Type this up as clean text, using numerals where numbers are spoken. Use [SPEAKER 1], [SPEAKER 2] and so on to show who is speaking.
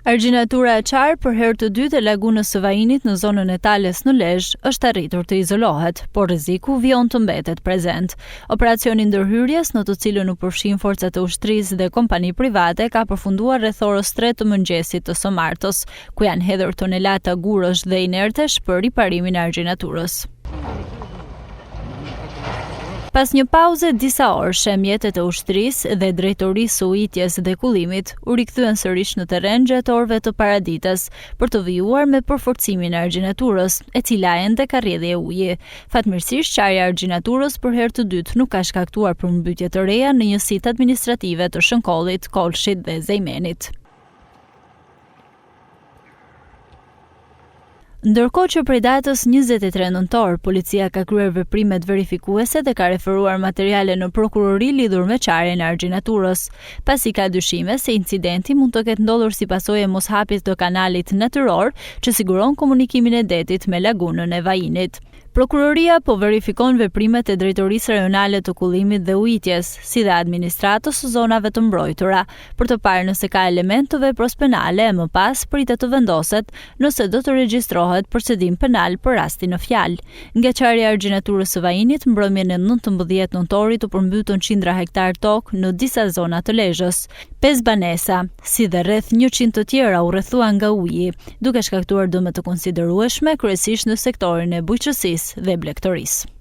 [SPEAKER 1] Argjinatura e qarë për herë të dytë e lagunës së Vajinit në zonën e Tales në Lezhë është arritur të izolohet, por rreziku vjon të mbetet prezent. Operacioni ndërhyrjes, në të cilën u përfshin forcat e ushtrisë dhe kompani private, ka përfunduar rreth orës 3 të mëngjesit të së martës, ku janë hedhur tonelata gurësh dhe inertesh për riparimin e argjinaturës. Pas një pauze disa orëshe, mjetet e ushtrisë dhe drejtorisë së ujitjes dhe kullimit u rikthyen sërish në terren gjatë orëve të paradites për të vijuar me përforcimin e argjinaturës, e cila ende ka rrjedhje uji. Fatmirësisht, qarja e argjinaturës për herë të dytë nuk ka shkaktuar përmbytje të reja në njësitë administrative të Shënkollit, Kolshit dhe Zejmenit. Ndërkohë që prej datës 23 nëntor, policia ka kryer veprimet verifikuese dhe ka referuar materiale në prokurori lidhur me qarjen e argjinaturës, pasi ka dyshime se incidenti mund të ketë ndodhur si pasojë e moshapjes të kanalit natyror që siguron komunikimin e detit me lagunën e Vajinit. Prokuroria po verifikon veprimet e Drejtorisë Rajonale të Kullimit dhe Ujitjes, si dhe administratës së zonave të mbrojtura, për të parë nëse ka element të veprës penale e më pas pritet të vendoset nëse do të regjistrohet procedim penal për rastin në fjalë. Nga qarja e argjinaturës së Vajinit, mbrëmjen e 19 nëntorit u përmbytën qindra hektar tokë në disa zona të Lezhës. 5 banesa, si dhe rreth 100 të tjera u rrethuan nga uji, duke shkaktuar dëme të konsiderueshme kryesisht në sektorin e bujqësisë dhe blegtorisë.